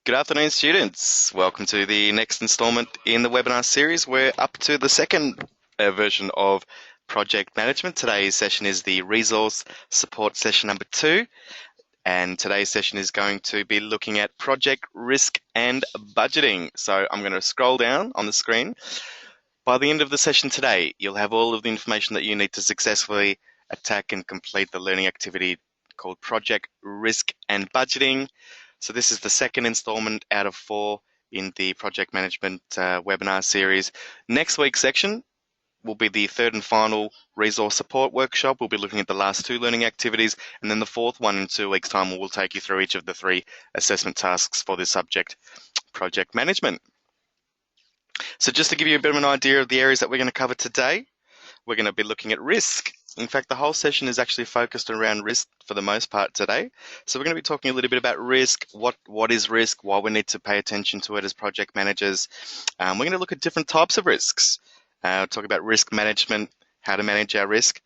Good afternoon, students. Welcome to the next installment in the webinar series. We're up to the second version of project management. Today's session is the resource support session number 2, and today's session is going to be looking at project risk and budgeting. So I'm going to scroll down on the screen. By the end of the session today, you'll have all of the information that you need to successfully attack and complete the learning activity called project risk and budgeting. So this is the second installment out of 4 in the project management webinar series. Next week's section will be the third and final resource support workshop. We'll be looking at the last 2 learning activities, and then the fourth one in 2 weeks' time we'll take you through each of the 3 assessment tasks for this subject, project management. So just to give you a bit of an idea of the areas that we're going to cover today, we're going to be looking at risk. In fact, the whole session is actually focused around risk for the most part today. So we're going to be talking a little bit about risk, what is risk, why we need to pay attention to it as project managers. We're going to look at different types of risks, talk about risk management, how to manage our risk,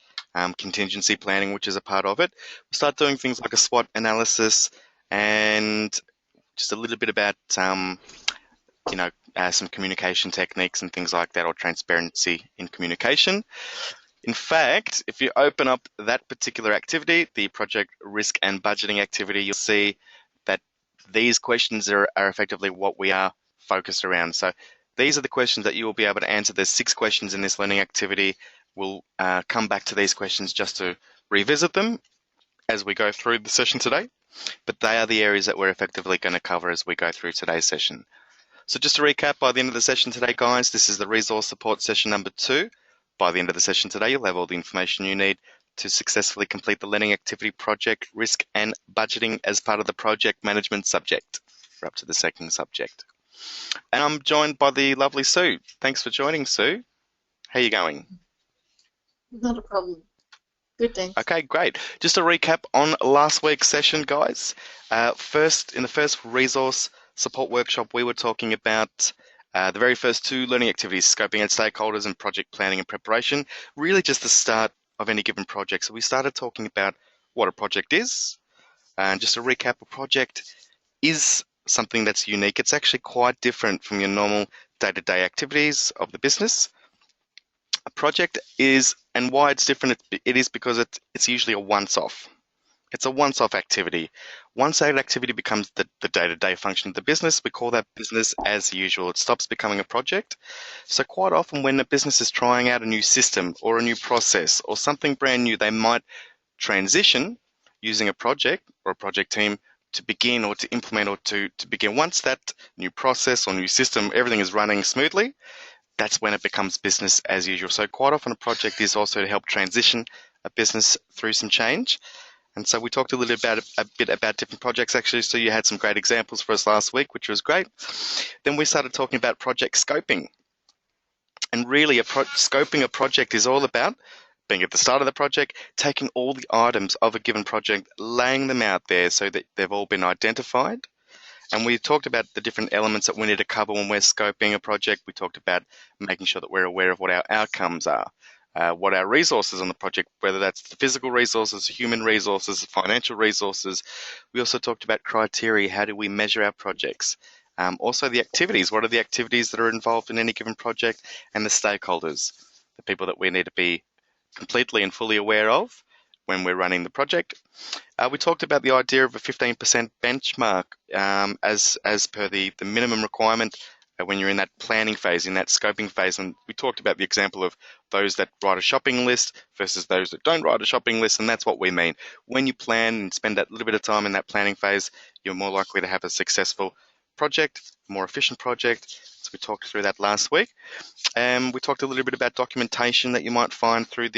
contingency planning, which is a part of it. We'll start doing things like a SWOT analysis and just a little bit about some communication techniques and things like that, or transparency in communication. In fact, if you open up that particular activity, the project risk and budgeting activity, you'll see that these questions are effectively what we are focused around. So these are the questions that you will be able to answer. There's 6 questions in this learning activity. We'll come back to these questions just to revisit them as we go through the session today. But they are the areas that we're effectively going to cover as we go through today's session. So just to recap, by the end of the session today, guys, this is the resource support session number 2. By the end of the session today, you'll have all the information you need to successfully complete the learning activity project risk and budgeting as part of the project management subject. We're up to the second subject. And I'm joined by the lovely Sue. Thanks for joining, Sue. How are you going? Not a problem. Good, thanks. Okay, great. Just a recap on last week's session, guys. In the first resource support workshop, we were talking about the very first 2 learning activities, scoping out stakeholders and project planning and preparation, really just the start of any given project. So we started talking about what a project is. And just to recap, a project is something that's unique. It's actually quite different from your normal day-to-day activities of the business. A project is, and why it's different, it is because it's usually a once-off. It's a once-off activity. Once that activity becomes the day-to-day function of the business, we call that business as usual. It stops becoming a project. So quite often when a business is trying out a new system or a new process or something brand new, they might transition using a project or a project team to begin or to implement or to begin. Once that new process or new system, everything is running smoothly, that's when it becomes business as usual. So quite often a project is also to help transition a business through some change. And so we talked a bit about different projects, actually. So you had some great examples for us last week, which was great. Then we started talking about project scoping. And really, scoping a project is all about being at the start of the project, taking all the items of a given project, laying them out there so that they've all been identified. And we talked about the different elements that we need to cover when we're scoping a project. We talked about making sure that we're aware of what our outcomes are. What our resources on the project, whether that's the physical resources, human resources, financial resources. We also talked about criteria. How do we measure our projects? Also the activities. What are the activities that are involved in any given project? And the stakeholders, the people that we need to be completely and fully aware of when we're running the project. We talked about the idea of a 15% benchmark as per the minimum requirement when you're in that planning phase, in that scoping phase. And we talked about the example of those that write a shopping list versus those that don't write a shopping list, and that's what we mean. When you plan and spend that little bit of time in that planning phase, you're more likely to have a successful project, a more efficient project. So we talked through that last week. We talked a little bit about documentation that you might find through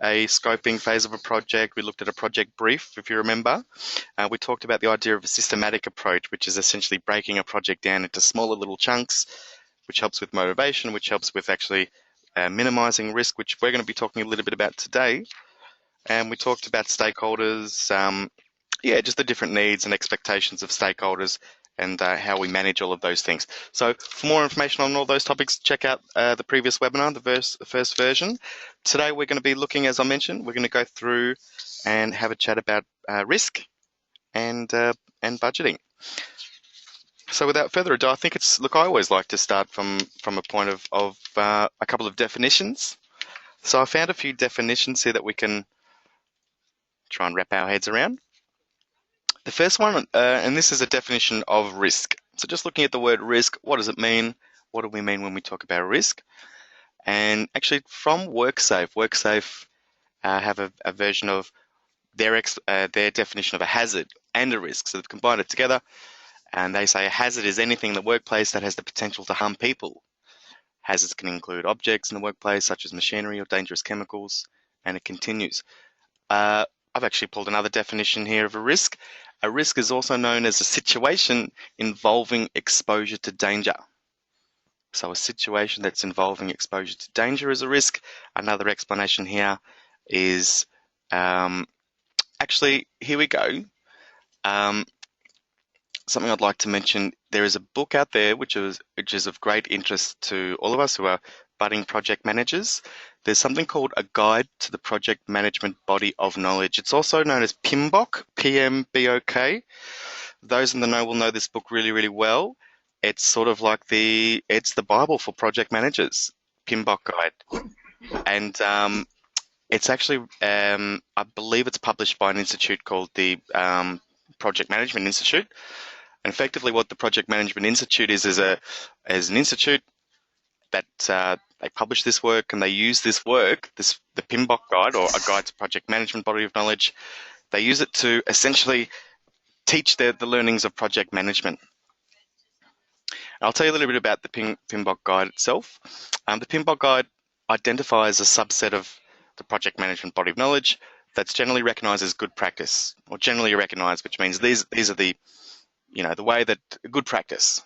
a scoping phase of a project. We looked at a project brief, if you remember. We talked about the idea of a systematic approach, which is essentially breaking a project down into smaller little chunks, which helps with motivation, which helps with actually minimizing risk, which we're going to be talking a little bit about today. And we talked about stakeholders, just the different needs and expectations of stakeholders and how we manage all of those things. So for more information on all those topics, check out the previous webinar, the first version. Today we're going to be looking, as I mentioned, we're going to go through and have a chat about risk and budgeting. So So without further ado, I think look, I always like to start from a point of a couple of definitions. So I found a few definitions here that we can try and wrap our heads around. The first one, and this is a definition of risk. So just looking at the word risk, what does it mean? What do we mean when we talk about risk? And actually from WorkSafe have a version of their definition of a hazard and a risk. So they've combined it together, and they say a hazard is anything in the workplace that has the potential to harm people. Hazards can include objects in the workplace, such as machinery or dangerous chemicals, and it continues. I've actually pulled another definition here of a risk. A risk is also known as a situation involving exposure to danger. So a situation that's involving exposure to danger is a risk. Another explanation here is actually, here we go. Something I'd like to mention, there is a book out there which is of great interest to all of us who are budding project managers. There's something called A Guide to the Project Management Body of Knowledge. It's also known as PMBOK, P-M-B-O-K. Those in the know will know this book really, really well. It's sort of like it's the Bible for project managers, PMBOK Guide. And it's actually, I believe it's published by an institute called the Project Management Institute. And effectively what the Project Management Institute is an institute that they publish this work, and they use this work, the PMBOK Guide, or A Guide to Project Management Body of Knowledge. They use it to essentially teach the learnings of project management. I'll tell you a little bit about the PMBOK Guide itself. The PMBOK Guide identifies a subset of the project management body of knowledge that's generally recognised as good practice, or generally recognised, which means these are the way that good practice.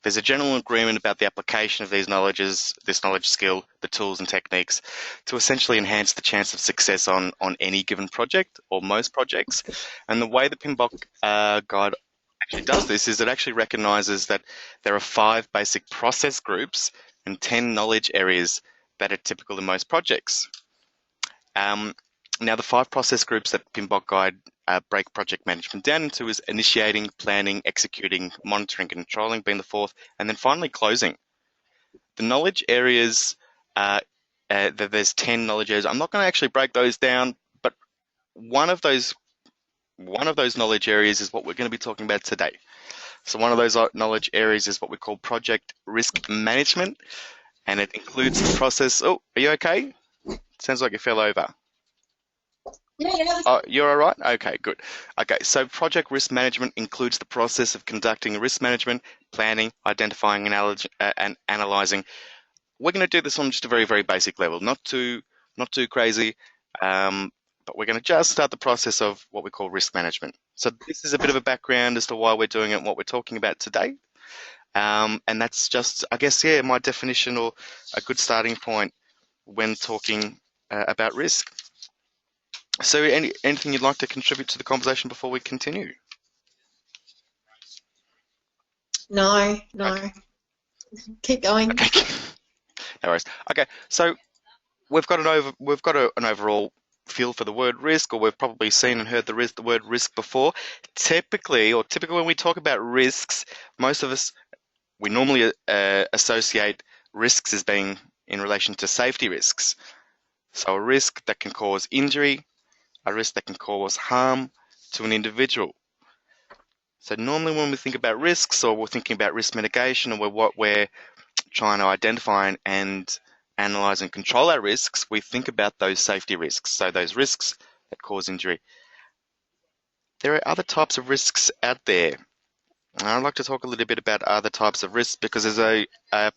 There's a general agreement about the application of this knowledge skill, the tools and techniques to essentially enhance the chance of success on any given project or most projects. And the way the PMBOK Guide actually does this is it actually recognises that there are 5 basic process groups and 10 knowledge areas that are typical in most projects. Now, the 5 process groups that PMBOK Guide break project management down into is initiating, planning, executing, monitoring, and controlling being the 4th, and then finally closing. The knowledge areas, there's 10 knowledge areas. I'm not going to actually break those down, but one of those knowledge areas is what we're going to be talking about today. So one of those knowledge areas is what we call project risk management, and it includes the process. Oh, are you okay? Sounds like you fell over. Yeah. Oh, you're all right? Okay, good. Okay, so project risk management includes the process of conducting risk management, planning, identifying, and analyzing. We're going to do this on just a very, very basic level, not too crazy, but we're going to just start the process of what we call risk management. So this is a bit of a background as to why we're doing it and what we're talking about today. And that's just, I guess, my definition or a good starting point when talking about risk. So anything you'd like to contribute to the conversation before we continue? No. Okay. Keep going. Okay. No worries. Okay, so we've got an overall feel for the word risk, or we've probably seen and heard the word risk before. Typically when we talk about risks, most of us, we normally associate risks as being in relation to safety risks. So a risk that can cause injury, a risk that can cause harm to an individual. So normally when we think about risks, or we're thinking about risk mitigation, or what we're trying to identify and analyze and control our risks, we think about those safety risks. So those risks that cause injury. There are other types of risks out there. And I'd like to talk a little bit about other types of risks, because as a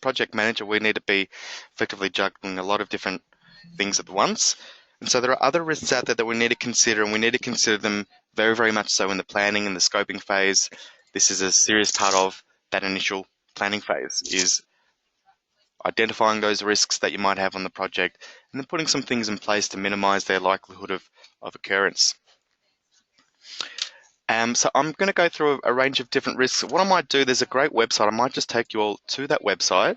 project manager, we need to be effectively juggling a lot of different things at once. And so there are other risks out there that we need to consider, and we need to consider them very, very much so in the planning and the scoping phase. This is a serious part of that initial planning phase, is identifying those risks that you might have on the project and then putting some things in place to minimize their likelihood of occurrence. So I'm going to go through a range of different risks. What I might do, there's a great website. I might just take you all to that website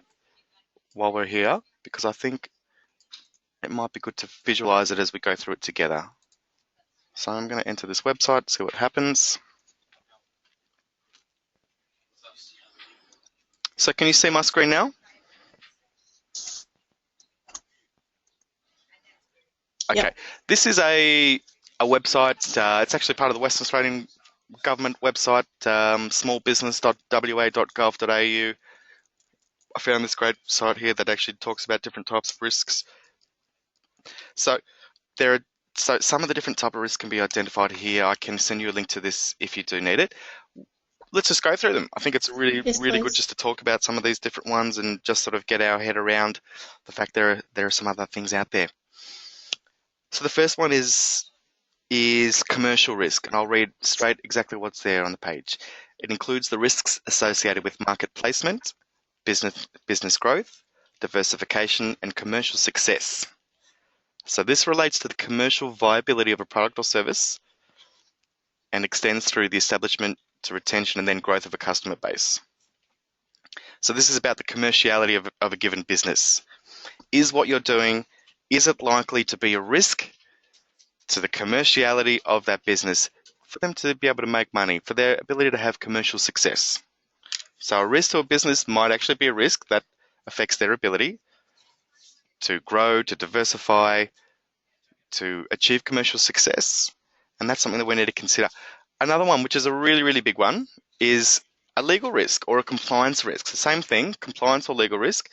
while we're here, because I think it might be good to visualize it as we go through it together. So I'm going to enter this website, see what happens. So can you see my screen now? Okay. Yep. This is a website. It's actually part of the Western Australian government website, smallbusiness.wa.gov.au. I found this great site here that actually talks about different types of risks. So there are some of the different type of risks can be identified here. I can send you a link to this if you do need it. Let's just go through them. I think it's really, Yes, really good please. just to talk about some of these different ones and just sort of get our head around the fact there are some other things out there. So the first one is commercial risk, and I'll read straight exactly what's there on the page. It includes the risks associated with market placement, business growth, diversification, and commercial success. So this relates to the commercial viability of a product or service and extends through the establishment to retention and then growth of a customer base. So this is about the commerciality of a given business. Is what you're doing, is it likely to be a risk to the commerciality of that business for them to be able to make money, for their ability to have commercial success? So a risk to a business might actually be a risk that affects their ability to grow, to diversify, to achieve commercial success. And that's something that we need to consider. Another one, which is a really, really big one, is a legal risk or a compliance risk. The same thing, compliance or legal risk.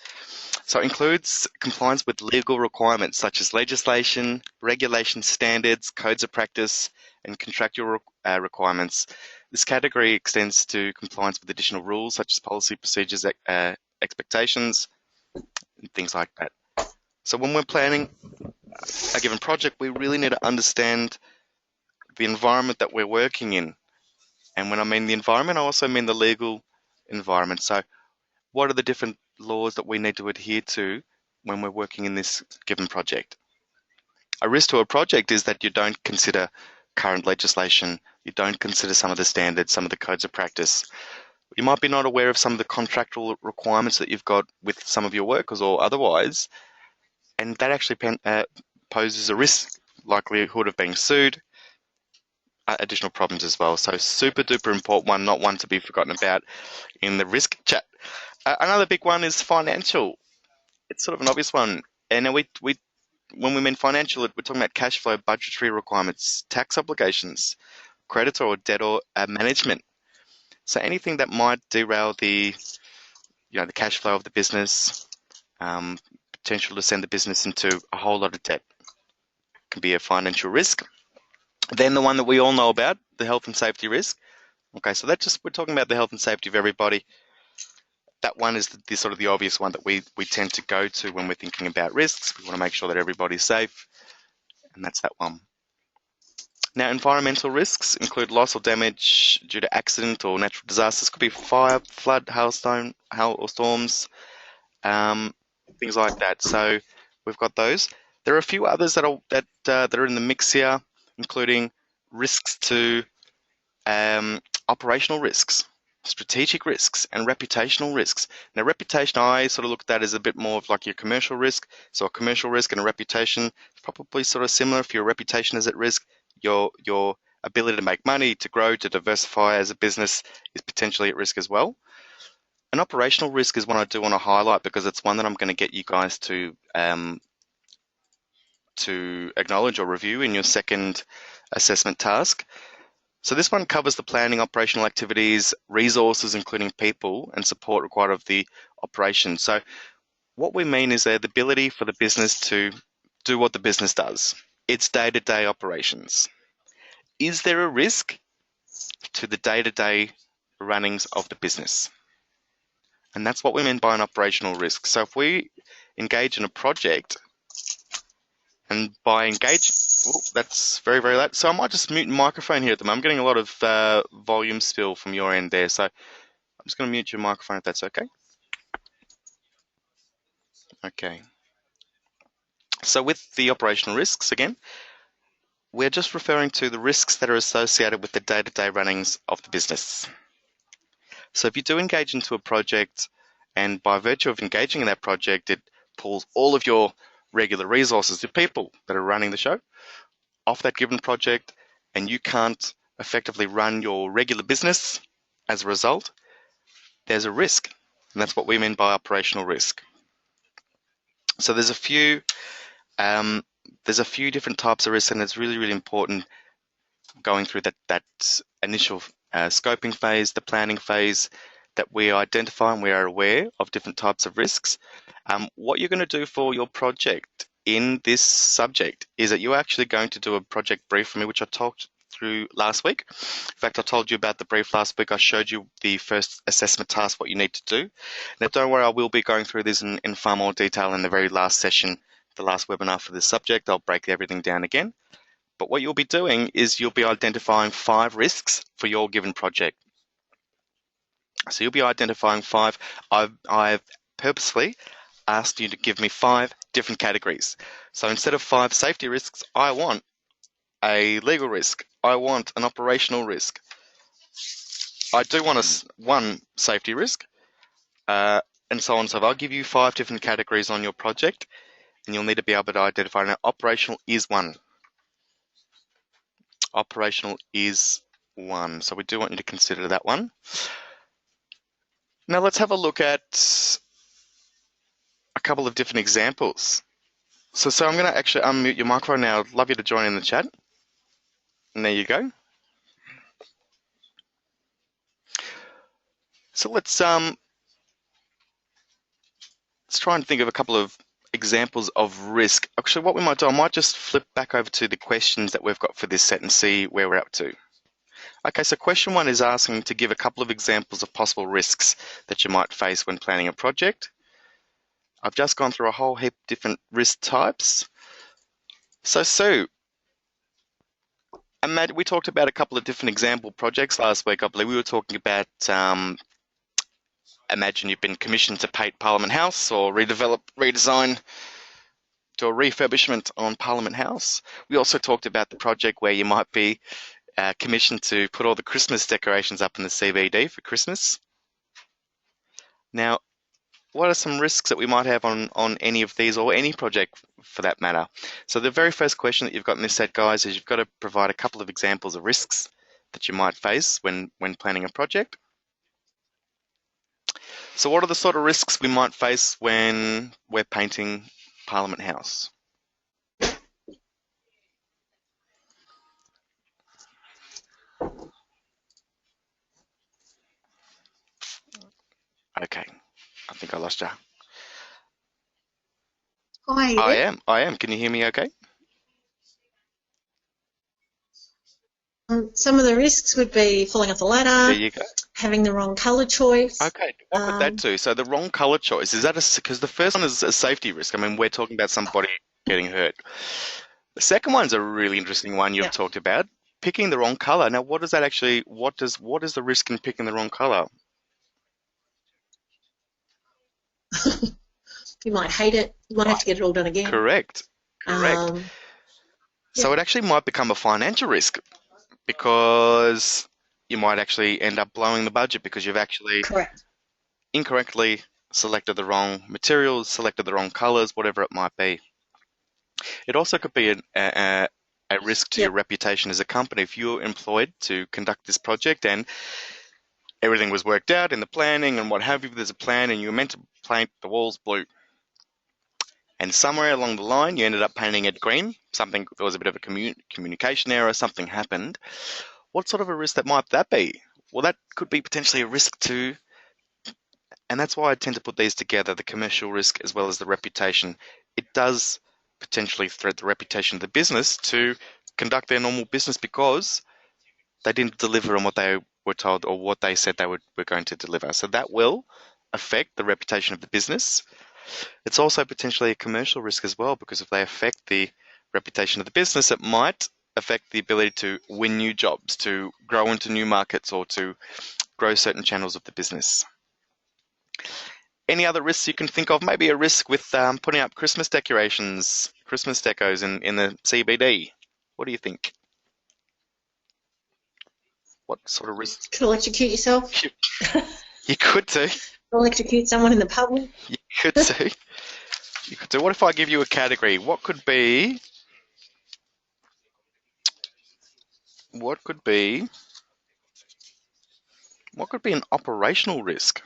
So it includes compliance with legal requirements such as legislation, regulation standards, codes of practice, and contractual requirements. This category extends to compliance with additional rules such as policy, procedures, expectations, and things like that. So when we're planning a given project, we really need to understand the environment that we're working in. And when I mean the environment, I also mean the legal environment. So what are the different laws that we need to adhere to when we're working in this given project? A risk to a project is that you don't consider current legislation, you don't consider some of the standards, some of the codes of practice. You might be not aware of some of the contractual requirements that you've got with some of your workers or otherwise, and that actually poses a risk, likelihood of being sued, additional problems as well. So super duper important one, not one to be forgotten about in the risk chat. Another big one is financial. It's sort of an obvious one. And we when we mean financial, we're talking about cash flow, budgetary requirements, tax obligations, creditor or debtor management. So anything that might derail the cash flow of the business, potential to send the business into a whole lot of debt can be a financial risk. Then the one that we all know about, the health and safety risk. Okay, so we're talking about the health and safety of everybody. That one is the sort of the obvious one that we tend to go to when we're thinking about risks. We want to make sure that everybody's safe, and that's that one. Now, environmental risks include loss or damage due to accident or natural disasters. Could be fire, flood, hail or storms, things like that. So we've got those. There are a few others that are in the mix here, including risks to operational risks, strategic risks, and reputational risks. Now, reputation, I sort of look at that as a bit more of like your commercial risk. So a commercial risk and a reputation is probably sort of similar. If your reputation is at risk, your ability to make money, to grow, to diversify as a business is potentially at risk as well. An operational risk is one I do want to highlight because it's one that I'm going to get you guys to acknowledge or review in your second assessment task. So this one covers the planning, operational activities, resources, including people, and support required of the operation. So what we mean is the ability for the business to do what the business does, its day-to-day operations. Is there a risk to the day-to-day runnings of the business? And that's what we mean by an operational risk. So if we engage in a project, and by engage, oh, that's very, very loud. So I might just mute the microphone here at the moment. I'm getting a lot of volume spill from your end there. So I'm just going to mute your microphone if that's okay. Okay. So with the operational risks, again, we're just referring to the risks that are associated with the day-to-day runnings of the business. So if you do engage into a project, and by virtue of engaging in that project, it pulls all of your regular resources, the people that are running the show, off that given project, and you can't effectively run your regular business as a result, there's a risk. And that's what we mean by operational risk. So um, there's a few different types of risk, and it's really, really important going through that initial scoping phase, the planning phase, that we identify and we are aware of different types of risks. What you're going to do for your project in this subject is that you're actually going to do a project brief for me, which I talked through last week. In fact, I told you about the brief last week. I showed you the first assessment task, what you need to do. Now, don't worry, I will be going through this in far more detail in the very last session, the last webinar for this subject. I'll break everything down again. But what you'll be doing is you'll be identifying 5 risks for your given project. So you'll be identifying 5. I've purposely asked you to give me 5 different categories. So instead of 5 safety risks, I want a legal risk. I want an operational risk. I do want one safety risk, and so on. So I'll give you 5 different categories on your project, and you'll need to be able to identify. Now, operational is one. Operational is one. So we do want you to consider that one. Now let's have a look at a couple of different examples. So I'm going to actually unmute your microphone now. I'd love you to join in the chat. And there you go. So let's try and think of a couple of examples of risk. Actually, what we might do, I might just flip back over to the questions that we've got for this set and see where we're up to. Okay, so question 1 is asking to give a couple of examples of possible risks that you might face when planning a project. I've just gone through a whole heap of different risk types. So Sue, Matt, we talked about a couple of different example projects last week. I believe we were talking about, imagine you've been commissioned to paint Parliament House or redesign, do a refurbishment on Parliament House. We also talked about the project where you might be commissioned to put all the Christmas decorations up in the CBD for Christmas. Now, what are some risks that we might have on any of these or any project for that matter? So the very first question that you've got in this set, guys, is you've got to provide a couple of examples of risks that you might face when planning a project. So what are the sort of risks we might face when we're painting Parliament House? Okay, I think I lost you. Hi, you there? I am. Can you hear me okay? Some of the risks would be falling off the There ladder, you go. having the wrong colour choice. Okay, what could that do? So the wrong color choice, is that because the first one is a safety risk. I mean, we're talking about somebody getting hurt. The second one's a really interesting one you've Yeah. talked about, picking the wrong color. Now, what does that actually, what is the risk in picking the wrong color? You might hate it. You might have to get it all done again. Correct. Yeah. So it actually might become a financial risk because you might actually end up blowing the budget because you've actually Correct. incorrectly selected the wrong materials, selected the wrong colors, whatever it might be. It also could be a risk to your reputation as a company. If you're employed to conduct this project and everything was worked out in the planning and what have you, there's a plan and you were meant to paint the walls blue. And somewhere along the line, you ended up painting it green. There was a bit of a communication error, something happened. What sort of a risk might that be? Well, that could be potentially a risk too. And that's why I tend to put these together, the commercial risk as well as the reputation. It does potentially threat the reputation of the business to conduct their normal business because they didn't deliver on what they were told or what they said they were going to deliver. So that will affect the reputation of the business. It's also potentially a commercial risk as well, because if they affect the reputation of the business, it might affect the ability to win new jobs, to grow into new markets, or to grow certain channels of the business. Any other risks you can think of? Maybe a risk with putting up Christmas decorations, Christmas decos in the CBD. What do you think? What sort of risks? Could electrocute yourself. You could do. Electrocute someone in the public. You could do. You could do. What if I give you a category? What could be an operational risk?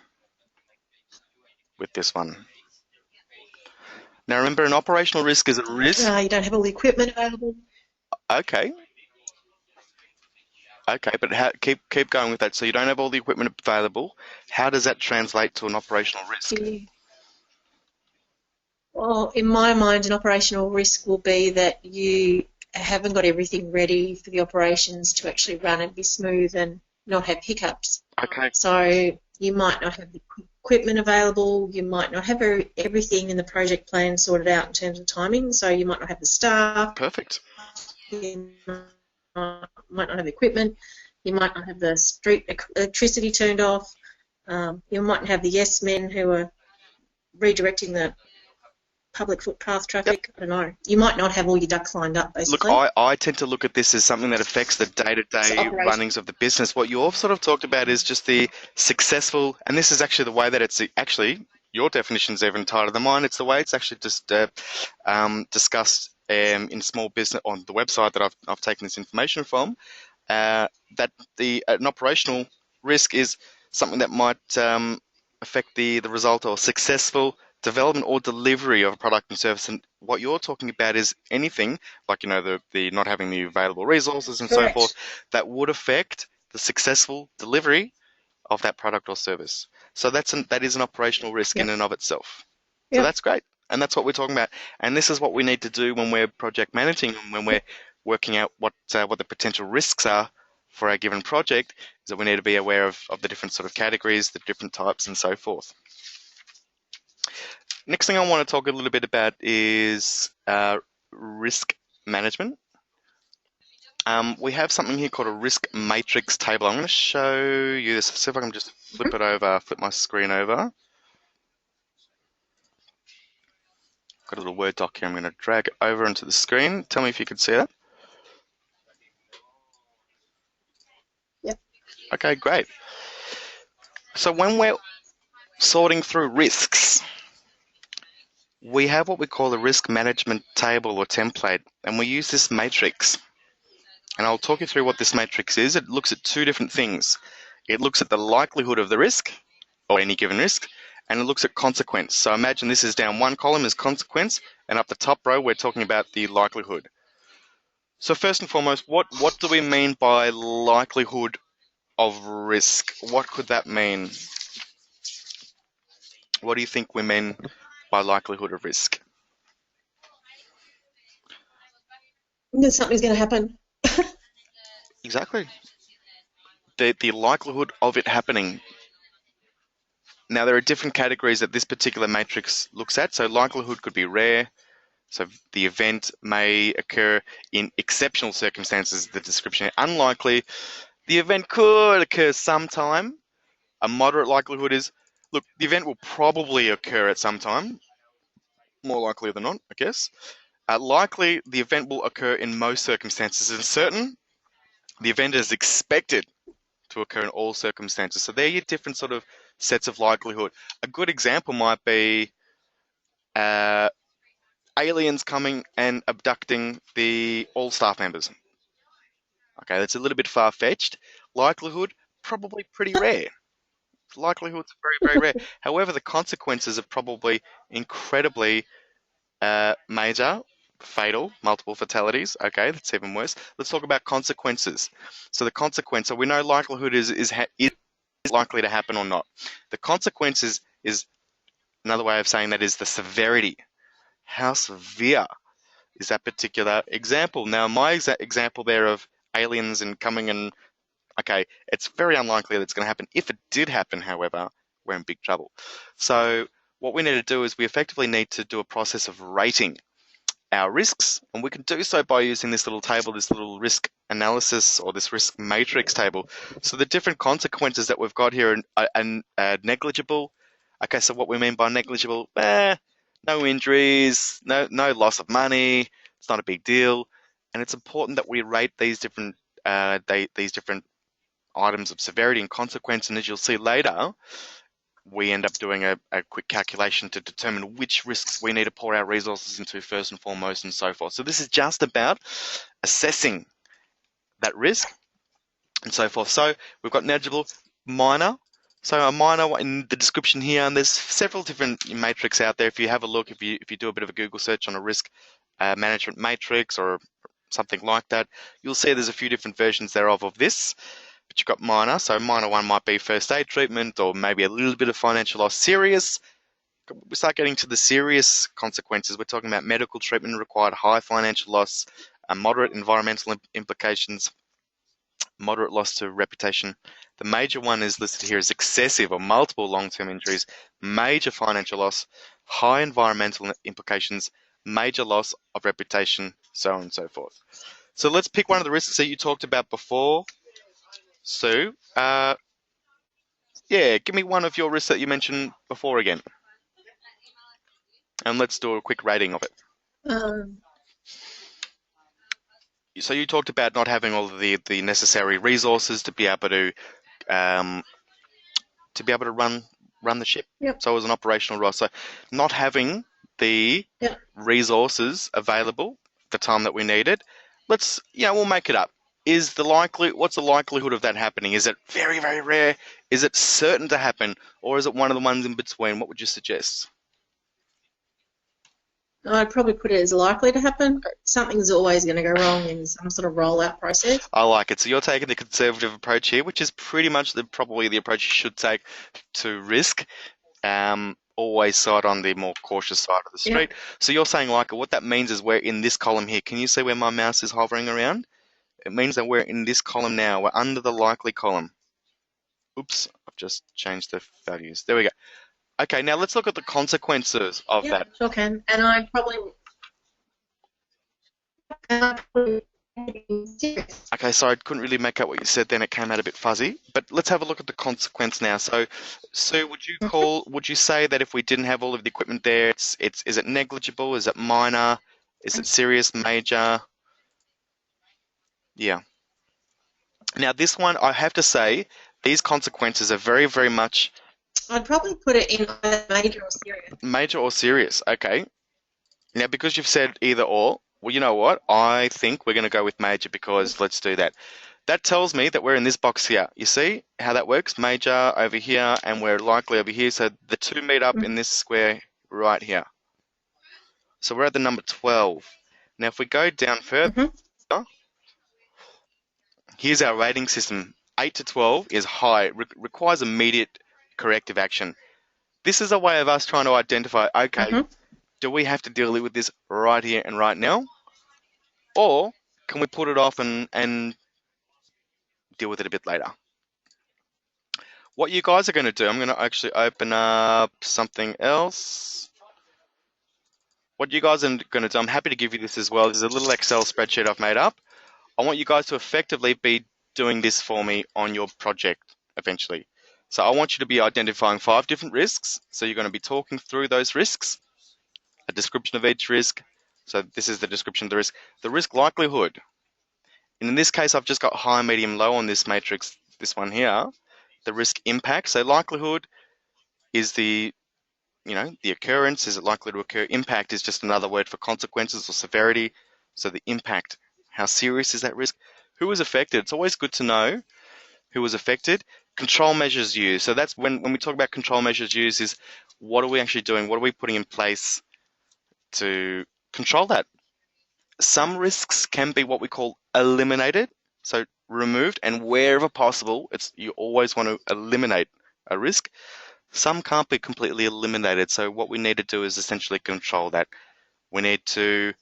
with this one. Now remember, an operational risk is a risk. You don't have all the equipment available. Okay, okay, but keep going with that. So you don't have all the equipment available. How does that translate to an operational risk? You, well, in my mind, an operational risk will be that you haven't got everything ready for the operations to actually run and be smooth and not have hiccups. Okay, So you might not have the equipment available, you might not have everything in the project plan sorted out in terms of timing, so you might not have the staff, perfect. you might not have the equipment, you might not have the street electricity turned off, you mightn't have the yes men who are redirecting the public footpath Yep. traffic. I don't know. You might not have all your ducks lined up, Look, basically. I tend to look at this as something that affects the So day-to-day operation. runnings of the business. What you've sort of talked about is just the successful, and this is actually the way that it's actually, your definition is even tighter than mine. It's the way it's actually just discussed in small business on the website that I've taken this information from. That an operational risk is something that might affect the result or successful development or delivery of a product and service. And what you're talking about is anything like the not having the available resources and so forth Correct. that would affect the successful delivery of that product or service. So that is an operational risk in Yep. and of itself. So Yep. that's great. And that's what we're talking about. And this is what we need to do when we're project managing and when we're working out what the potential risks are for our given project, is that we need to be aware of the different sort of categories, the different types, and so forth. Next thing I want to talk a little bit about is risk management. We have something here called a risk matrix table. I'm going to show you this. See if I can just flip it over, flip my screen over. Got a little Word doc here. I'm going to drag it over into the screen. Tell me if you can see that. Yep. Okay, great. So when we're sorting through risks, we have what we call a risk management table or template, and we use this matrix. And I'll talk you through what this matrix is. It looks at two different things. It looks at the likelihood of the risk, or any given risk, and it looks at consequence. So imagine this is down one column is consequence, and up the top row we're talking about the likelihood. So first and foremost, what do we mean by likelihood of risk? What could that mean? What do you think we mean by likelihood of risk? That something's going to happen. Exactly. The likelihood of it happening. Now, there are different categories that this particular matrix looks at. So likelihood could be rare. So the event may occur in exceptional circumstances, the description. Unlikely, the event could occur sometime. A moderate likelihood is, look, the event will probably occur at some time. More likely than not, I guess. Likely, the event will occur in most circumstances. And certain, the event is expected to occur in all circumstances. So they're your different sort of sets of likelihood. A good example might be uh, aliens coming and abducting all staff members. Okay, that's a little bit far-fetched. Likelihood, probably pretty rare. Likelihood's very, very rare. However, the consequences are probably incredibly major, fatal, multiple fatalities. Okay, that's even worse. Let's talk about consequences. So the consequence, so we know likelihood is likely to happen or not. The consequences is another way of saying that is the severity. How severe is that particular example? Now, my example there of aliens and coming and okay, it's very unlikely that it's going to happen. If it did happen, however, we're in big trouble. So what we need to do is we effectively need to do a process of rating our risks, and we can do so by using this little table, this little risk analysis or this risk matrix table. So the different consequences that we've got here are negligible. Okay, so what we mean by negligible, no injuries, no loss of money, it's not a big deal, and it's important that we rate these different these different items of severity and consequence, and as you'll see later, we end up doing a quick calculation to determine which risks we need to pour our resources into first and foremost and so forth. So this is just about assessing that risk and so forth. So we've got negligible, minor, So a minor in the description here, and there's several different matrix out there. If you have a look, if you do a bit of a Google search on a risk management matrix or something like that, you'll see there's a few different versions thereof of this. But you've got minor, so minor one might be first aid treatment or maybe a little bit of financial loss. Serious, we start getting to the serious consequences. We're talking about medical treatment required, high financial loss, moderate environmental implications, moderate loss to reputation. The major one is listed here as excessive or multiple long-term injuries, major financial loss, high environmental implications, major loss of reputation, so on and so forth. So let's pick one of the risks that you talked about before, Sue. Yeah, give me one of your risks that you mentioned before again, and let's do a quick rating of it. Um, So you talked about not having all of the necessary resources um, to be able to run the ship. yep. So it was an operational loss. So not having the Yep. resources available the time that we needed. We'll make it up. What's the likelihood of that happening? Is it very, very rare? Is it certain to happen? Or is it one of the ones in between? What would you suggest? I'd probably put it as likely to happen. Something's always going to go wrong in some sort of rollout process. I like it. So you're taking the conservative approach here, which is pretty much probably the approach you should take to risk. Always side on the more cautious side of the street. Yep. So you're saying, like, what that means is we're in this column here. Can you see where my mouse is hovering around? It means that we're in this column now. We're under the likely column. Oops, I've just changed the values. There we go. Okay, now let's look at the consequences of that. Sure can. And I'd probably Okay, sorry, I couldn't really make out what you said then. It came out a bit fuzzy. But let's have a look at the consequence now. So, Sue, would you say that if we didn't have all of the equipment there, is it negligible? Is it minor? Is it serious, major? Yeah. Now, this one, I have to say, these consequences are very, very much I'd probably put it in either major or serious. major or serious. Okay. Now, because you've said either or, well, you know what? I think we're going to go with major because let's do that. That tells me that we're in this box here. You see how that works? Major over here, and we're likely over here. So the two meet up in this square right here. So we're at the number 12. Now, if we go down further, here's our rating system. 8 to 12 is high, requires immediate corrective action. This is a way of us trying to identify, okay, do we have to deal with this right here and right now? Or can we put it off and deal with it a bit later? What you guys are going to do, I'm going to actually open up something else. What you guys are going to do, I'm happy to give you this as well. There's a little Excel spreadsheet I've made up. I want you guys to effectively be doing this for me on your project eventually. So I want you to be identifying 5 different risks. So you're going to be talking through those risks, a description of each risk. So this is the description of the risk likelihood. And in this case, I've just got high, medium, low on this matrix, this one here. The risk impact. So likelihood is the occurrence. Is it likely to occur? Impact is just another word for consequences or severity. So the impact, how serious is that risk? Who was affected? It's always good to know who was affected. Control measures used. So that's when we talk about control measures used is what are we actually doing? What are we putting in place to control that? Some risks can be what we call eliminated, so removed, and wherever possible, you always want to eliminate a risk. Some can't be completely eliminated, so what we need to do is essentially control that. We need to,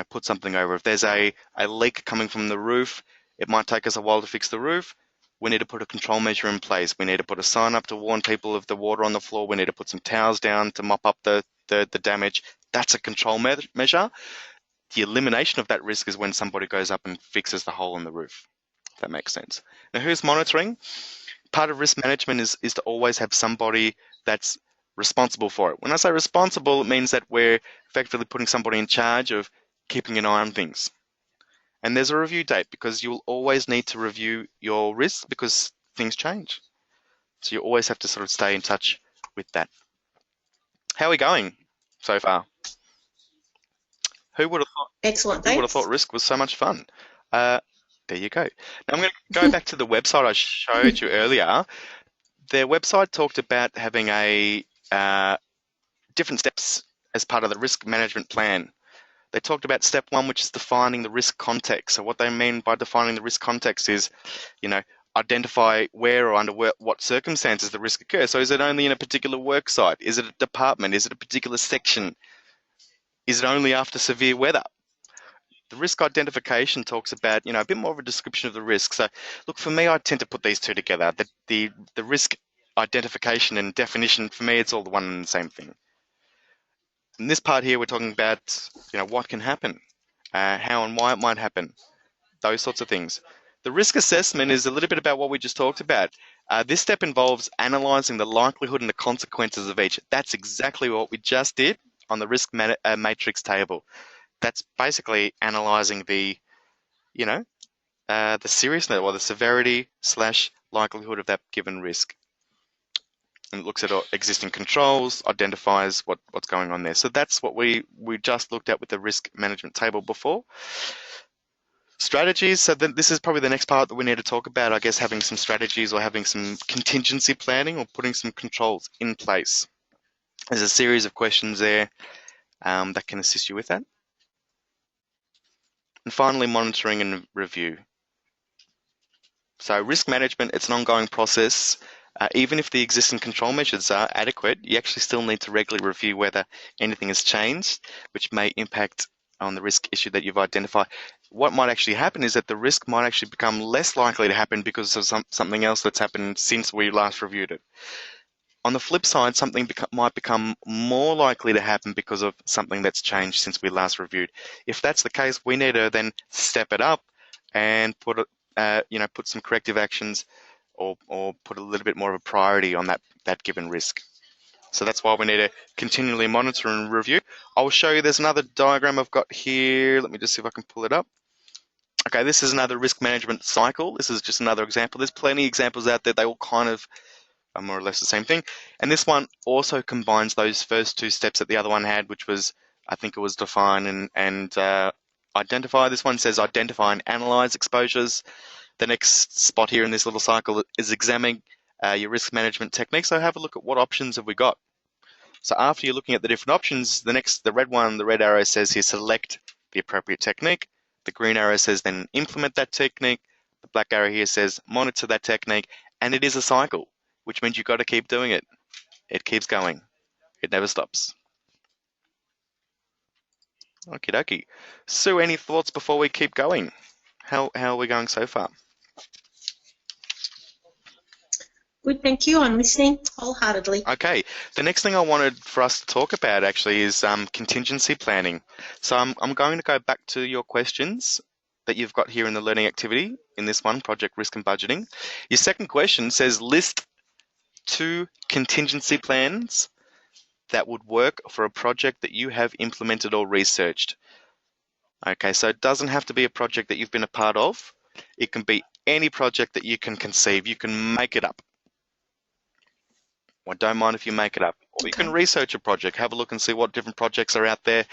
put something over. If there's a leak coming from the roof, it might take us a while to fix the roof. We need to put a control measure in place. We need to put a sign up to warn people of the water on the floor. We need to put some towels down to mop up the damage. That's a control measure. The elimination of that risk is when somebody goes up and fixes the hole in the roof. If that makes sense. Now, who's monitoring? Part of risk management is to always have somebody that's responsible for it. When I say responsible, it means that we're effectively putting somebody in charge of keeping an eye on things. And there's a review date because you'll always need to review your risks because things change. So you always have to sort of stay in touch with that. How are we going so far? Who would have thought? Excellent, Who would have thanks. thought risk was so much fun? There you go. Now I'm going to go back to the website I showed you earlier. their website talked about having a different steps as part of the risk management plan. They talked about step one, which is defining the risk context. So what they mean by defining the risk context is, identify where or under what circumstances the risk occurs. So is it only in a particular work site? Is it a department? Is it a particular section? Is it only after severe weather? The risk identification talks about, a bit more of a description of the risk. So look, for me, I tend to put these two together. The risk identification and definition, for me, it's all the one and the same thing. In this part here, we're talking about, what can happen, how and why it might happen, those sorts of things. The risk assessment is a little bit about what we just talked about. This step involves analysing the likelihood and the consequences of each. That's exactly what we just did on the risk matrix table. That's basically analysing the seriousness or the severity / likelihood of that given risk. And it looks at existing controls, identifies what's going on there. So that's what we just looked at with the risk management table before. Strategies, so this is probably the next part that we need to talk about, I guess, having some strategies or having some contingency planning or putting some controls in place. There's a series of questions there that can assist you with that. And finally, monitoring and review. So risk management, it's an ongoing process. Even if the existing control measures are adequate, you actually still need to regularly review whether anything has changed, which may impact on the risk issue that you've identified. What might actually happen is that the risk might actually become less likely to happen because of something else that's happened since we last reviewed it. On the flip side, something might become more likely to happen because of something that's changed since we last reviewed. If that's the case, we need to then step it up and put some corrective actions or put a little bit more of a priority on that given risk. So that's why we need to continually monitor and review. I'll show you, there's another diagram I've got here. Let me just see if I can pull it up. Okay, this is another risk management cycle. This is just another example. There's plenty of examples out there. They all kind of are more or less the same thing. And this one also combines those first two steps that the other one had, which was, I think it was define and identify. This one says identify and analyze exposures. The next spot here in this little cycle is examining your risk management techniques. So have a look at what options have we got. So after you're looking at the different options, the red arrow says here, select the appropriate technique. The green arrow says then implement that technique. The black arrow here says monitor that technique. And it is a cycle, which means you've got to keep doing it. It keeps going. It never stops. Okie dokie. Sue, any thoughts before we keep going? How are we going so far? Good, thank you. I'm listening wholeheartedly. Okay, the next thing I wanted for us to talk about actually is contingency planning. So I'm going to go back to your questions that you've got here in the learning activity in this one, project risk and budgeting. Your second question says list 2 contingency plans that would work for a project that you have implemented or researched. Okay, so it doesn't have to be a project that you've been a part of. It can be any project that you can conceive. You can make it up. I don't mind if you make it up. Or you can research a project, have a look and see what different projects are out there,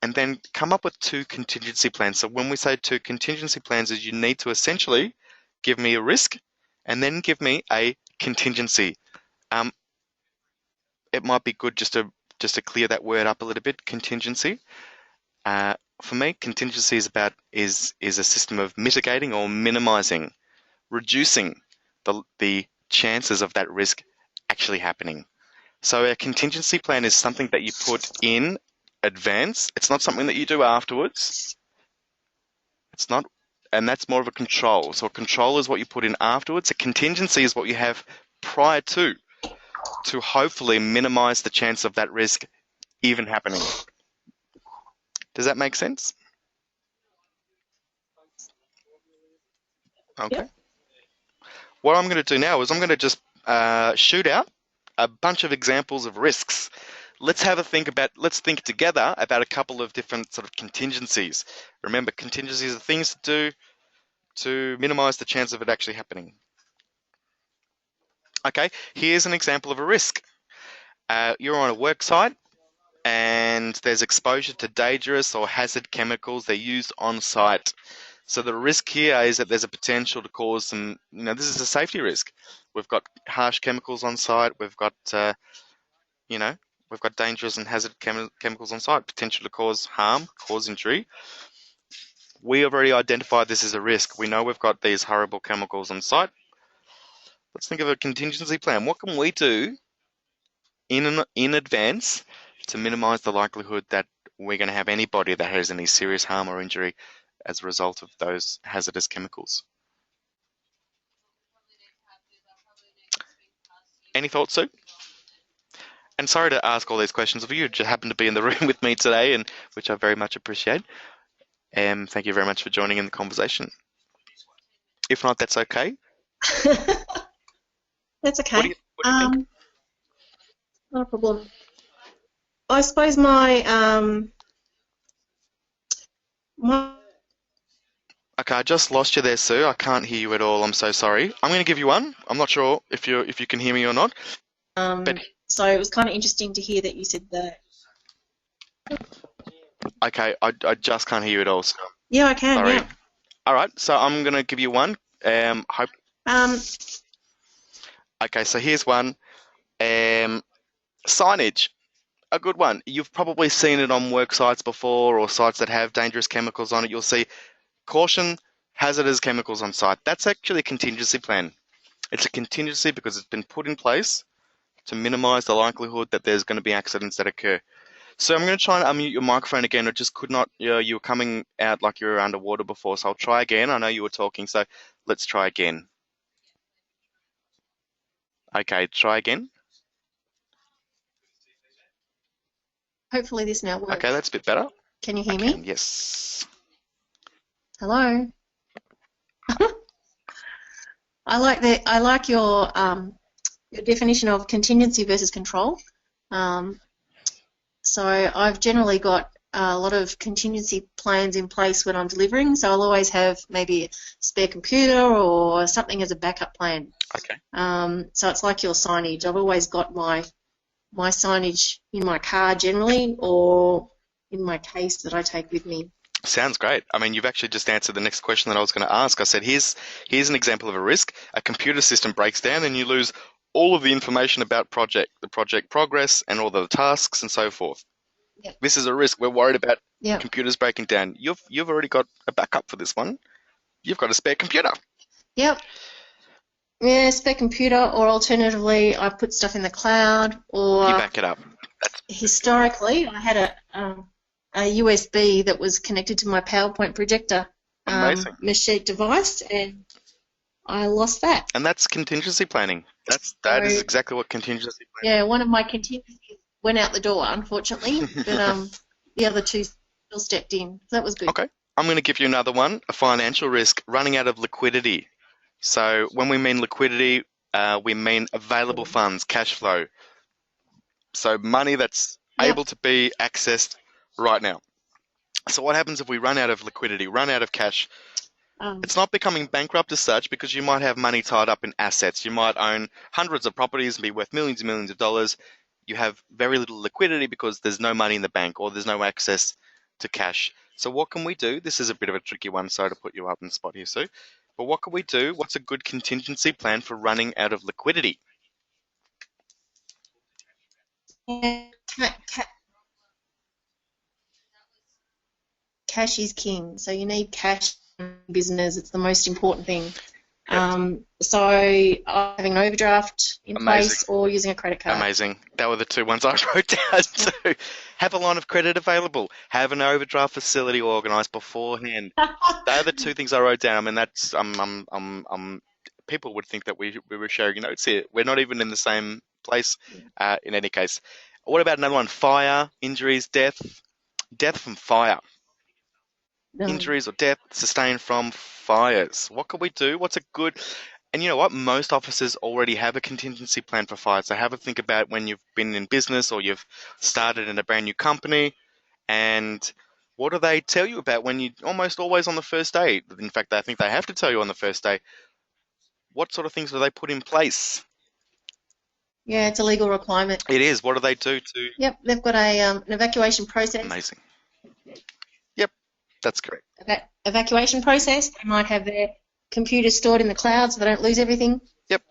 and then come up with 2 contingency plans. So when we say 2 contingency plans, is you need to essentially give me a risk and then give me a contingency. It might be good just to clear that word up a little bit, contingency. For me, contingency is a system of mitigating or minimizing, reducing the chances of that risk actually happening. So a contingency plan is something that you put in advance. It's not something that you do afterwards. It's not, and that's more of a control. So a control is what you put in afterwards. A contingency is what you have prior to hopefully minimize the chance of that risk even happening. Does that make sense? Okay. Yep. What I'm going to do now is I'm going to just shoot out a bunch of examples of risks. Let's think together about a couple of different sort of contingencies. Remember, contingencies are things to do to minimize the chance of it actually happening. Okay, here's an example of a risk. You're on a work site and there's exposure to dangerous or hazard chemicals. They're used on site. So the risk here is that there's a potential to cause some, this is a safety risk. We've got harsh chemicals on site. You know, we've got dangerous and hazard chemicals on site, potential to cause harm, cause injury. We have already identified this as a risk. We know we've got these horrible chemicals on site. Let's think of a contingency plan. What can we do in advance to minimize the likelihood that we're going to have anybody that has any serious harm or injury as a result of those hazardous chemicals? Any thoughts, Sue? And sorry to ask all these questions of you. You just happen to be in the room with me today, and which I very much appreciate. And thank you very much for joining in the conversation. If not, that's okay. That's okay. What do you think? Not a problem. I suppose my Okay, I just lost you there, Sue. I can't hear you at all. I'm so sorry. I'm going to give you one. I'm not sure if you can hear me or not. But so it was kind of interesting to hear that you said that. Okay, I just can't hear you at all. So Yeah, I can. sorry. Yeah. All right, so I'm going to give you one. Hope. Okay, so here's one. Signage. A good one. You've probably seen it on work sites before or sites that have dangerous chemicals on it. You'll see caution, hazardous chemicals on site. That's actually a contingency plan. It's a contingency because it's been put in place to minimize the likelihood that there's going to be accidents that occur. So I'm going to try and unmute your microphone again. I just could not, you were coming out like you were underwater before, so I'll try again. I know you were talking, so let's try again. Okay, try again. Hopefully this now works. Okay, that's a bit better. Can you hear me? Yes. Hello. I like your definition of contingency versus control. So I've generally got a lot of contingency plans in place when I'm delivering. So I'll always have maybe a spare computer or something as a backup plan. Okay. So it's like your signage. I've always got my signage in my car generally, or in my case that I take with me. Sounds great. I mean, you've actually just answered the next question that I was going to ask. I said, here's an example of a risk. A computer system breaks down and you lose all of the information about the project progress and all the tasks and so forth. Yep. This is a risk. We're worried about Yep. computers breaking down. You've already got a backup for this one. You've got a spare computer. Yep. Yeah, spare computer, or alternatively, I put stuff in the cloud, or You back it up. historically, I had a USB that was connected to my PowerPoint projector machine device, and I lost that. And that's contingency planning. That is exactly what contingency planning. Yeah, one of my contingencies went out the door, unfortunately, but the other two still stepped in. So that was good. Okay. I'm going to give you another one, a financial risk, running out of liquidity. So when we mean liquidity, we mean available funds, cash flow. So money that's able to be accessed right now. So what happens if we run out of liquidity, run out of cash? It's not becoming bankrupt as such, because you might have money tied up in assets. You might own hundreds of properties and be worth millions and millions of dollars. You have very little liquidity because there's no money in the bank or there's no access to cash. So what can we do? This is a bit of a tricky one, sorry to put you up in the spot here, Sue. But what can we do? What's a good contingency plan for running out of liquidity? Cash is king, so you need cash in business. It's the most important thing. So having an overdraft in place or using a credit card. Amazing. That were the two ones I wrote down. So have a line of credit available. Have an overdraft facility organised beforehand. They're the two things I wrote down. I mean, that's people would think that we were sharing notes here. We're not even in the same place in any case. What about another one? Fire, injuries, death. Death from fire. Injuries or death sustained from fires. What can we do? What's a good... And you know what? Most offices already have a contingency plan for fires. So have a think about when you've been in business or you've started in a brand new company, and what do they tell you about when you almost always on the first day? In fact, I think they have to tell you on the first day. What sort of things do they put in place? Yeah, it's a legal requirement. It is. What do they do to... Yep, they've got an evacuation process. Amazing. Yep. That's correct. evacuation process. They might have their computers stored in the cloud so they don't lose everything. Yep.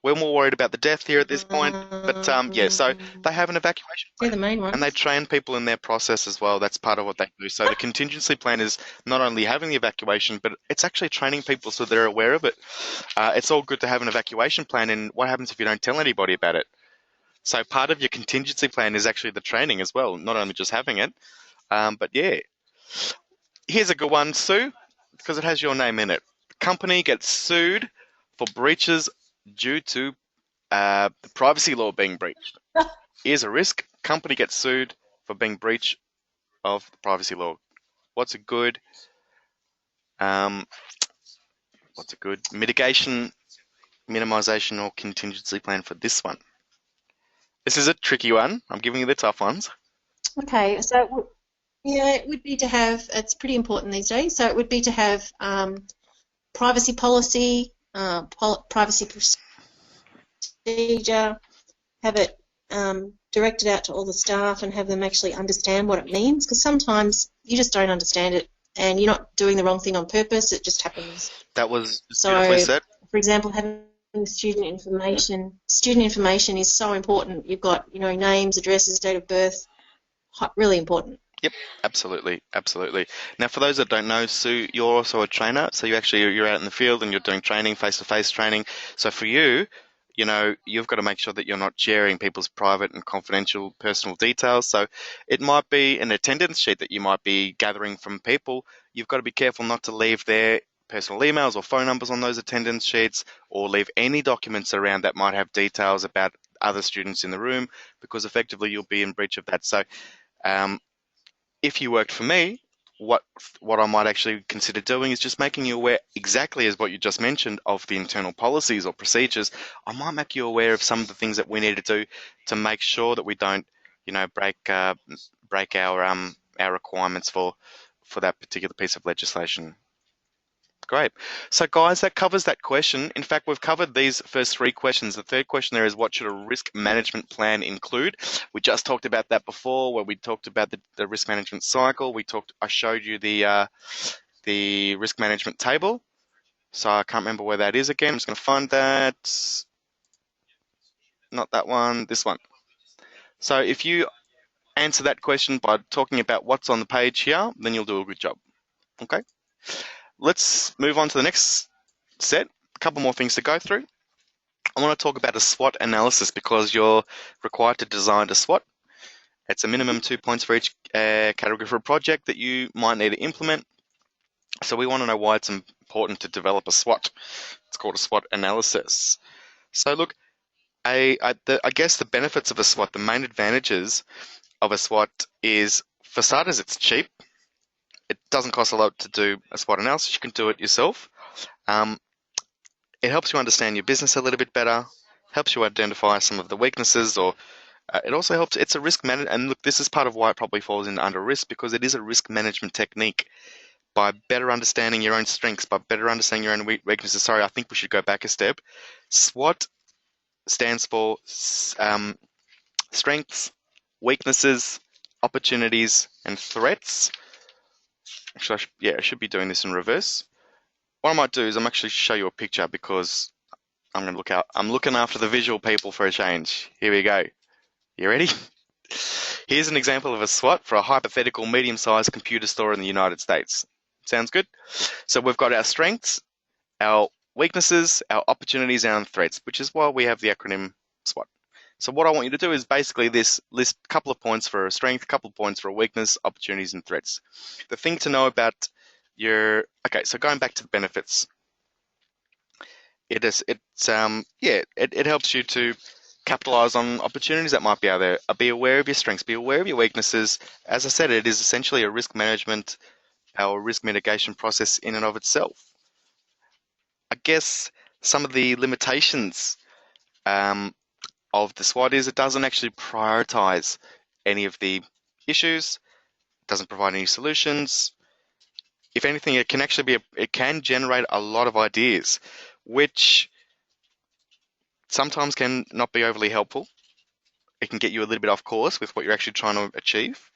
We're more worried about the death here at this point, but yeah, so they have an evacuation They're plan the main and they ones. train people in their process as well. That's part of what they do. So the contingency plan is not only having the evacuation, but it's actually training people so they're aware of it. It's all good to have an evacuation plan, and what happens if you don't tell anybody about it? So part of your contingency plan is actually the training as well, not only just having it. But yeah, here's a good one, Sue, because it has your name in it. The company gets sued for breaches due to the privacy law being breached. Here's a risk. Company gets sued for being breach of the privacy law. What's a good um, what's a good mitigation, minimization, or contingency plan for this one? This is a tricky one. I'm giving you the tough ones. Okay, so yeah, it would be to have. It's pretty important these days. So it would be to have privacy policy, privacy procedure, have it directed out to all the staff and have them actually understand what it means, because sometimes you just don't understand it and you're not doing the wrong thing on purpose, it just happens. That was beautifully So, said. for example, having student information is so important. You've got, names, addresses, date of birth, really important. Yep, absolutely, absolutely. Now, for those that don't know, Sue, you're also a trainer, so you're out in the field and you're doing training, face-to-face training. So for you, you've got to make sure that you're not sharing people's private and confidential personal details. So it might be an attendance sheet that you might be gathering from people. You've got to be careful not to leave their personal emails or phone numbers on those attendance sheets, or leave any documents around that might have details about other students in the room, because effectively you'll be in breach of that. So um, if you worked for me, what what I might actually consider doing is just making you aware, exactly as what you just mentioned, of the internal policies or procedures. I might make you aware of some of the things that we need to do to make sure that we don't, break our requirements for that particular piece of legislation. Great. So, guys, that covers that question. In fact, we've covered these first three questions. The third question there is, what should a risk management plan include? We just talked about that before, where we talked about the risk management cycle. I showed you the risk management table. So I can't remember where that is again. I'm just going to find that. Not that one, this one. So if you answer that question by talking about what's on the page here, then you'll do a good job. Okay. Let's move on to the next set. A couple more things to go through. I want to talk about a SWOT analysis because you're required to design a SWOT. It's a minimum 2 points for each category for a project that you might need to implement. So we want to know why it's important to develop a SWOT. It's called a SWOT analysis. So look, I guess the benefits of a SWOT, the main advantages of a SWOT is, for starters, it's cheap. It doesn't cost a lot to do a SWOT analysis. You can do it yourself. Um, it helps you understand your business a little bit better, helps you identify some of the weaknesses, or it also helps. It's a risk management, and look, this is part of why it probably falls in under risk, because it is a risk management technique. By better understanding your own strengths, by better understanding your own weaknesses. Sorry, I think we should go back a step. SWOT stands for strengths, weaknesses, opportunities, and threats. Actually, I should be doing this in reverse. What I might do is I'm actually show you a picture, because I'm going to look out. I'm looking after the visual people for a change. Here we go. You ready? Here's an example of a SWOT for a hypothetical medium-sized computer store in the United States. Sounds good? So we've got our strengths, our weaknesses, our opportunities, and our threats, which is why we have the acronym SWOT. So what I want you to do is basically this list a couple of points for a strength, a couple of points for a weakness, opportunities, and threats. The thing to know about so going back to the benefits, it helps you to capitalize on opportunities that might be out there. Be aware of your strengths, be aware of your weaknesses. As I said, it is essentially a risk management or risk mitigation process in and of itself. I guess some of the limitations of the SWOT is it doesn't actually prioritize any of the issues, doesn't provide any solutions. If anything, it can generate a lot of ideas, which sometimes can not be overly helpful. It can get you a little bit off course with what you're actually trying to achieve.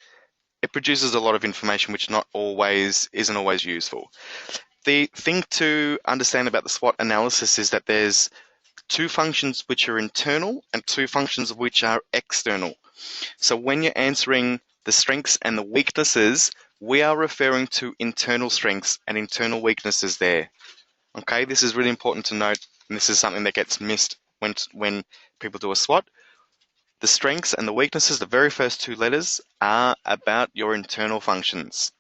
it produces a lot of information which isn't always useful. The thing to understand about the SWOT analysis is that there's two functions which are internal and two functions which are external. So when you're answering the strengths and the weaknesses, we are referring to internal strengths and internal weaknesses there. Okay, this is really important to note, and this is something that gets missed when people do a SWOT. The strengths and the weaknesses, the very first two letters, are about your internal functions.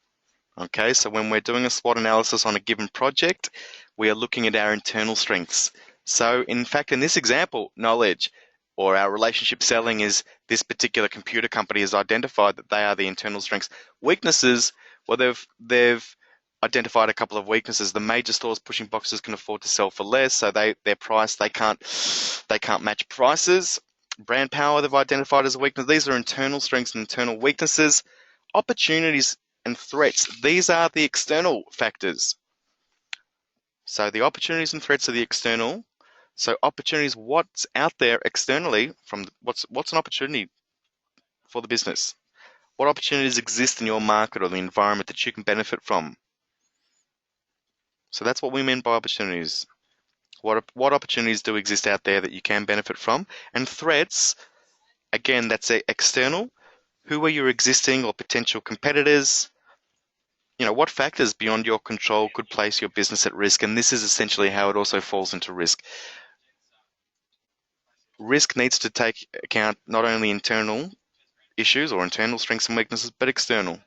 Okay, so when we're doing a SWOT analysis on a given project, we are looking at our internal strengths. So in fact, in this example, knowledge or our relationship selling is this particular computer company has identified that they are the internal strengths. Weaknesses, well, they've identified a couple of weaknesses. The major stores pushing boxes can afford to sell for less, so their price they can't match prices. Brand power they've identified as a weakness. These are internal strengths and internal weaknesses. Opportunities and threats, these are the external factors. So the opportunities and threats are the external. So opportunities, what's out there externally from what's an opportunity for the business? What opportunities exist in your market or the environment that you can benefit from? So that's what we mean by opportunities. What opportunities do exist out there that you can benefit from? And threats, again, that's external. Who are your existing or potential competitors? What factors beyond your control could place your business at risk? And this is essentially how it also falls into risk. Risk needs to take account not only internal issues or internal strengths and weaknesses, but external.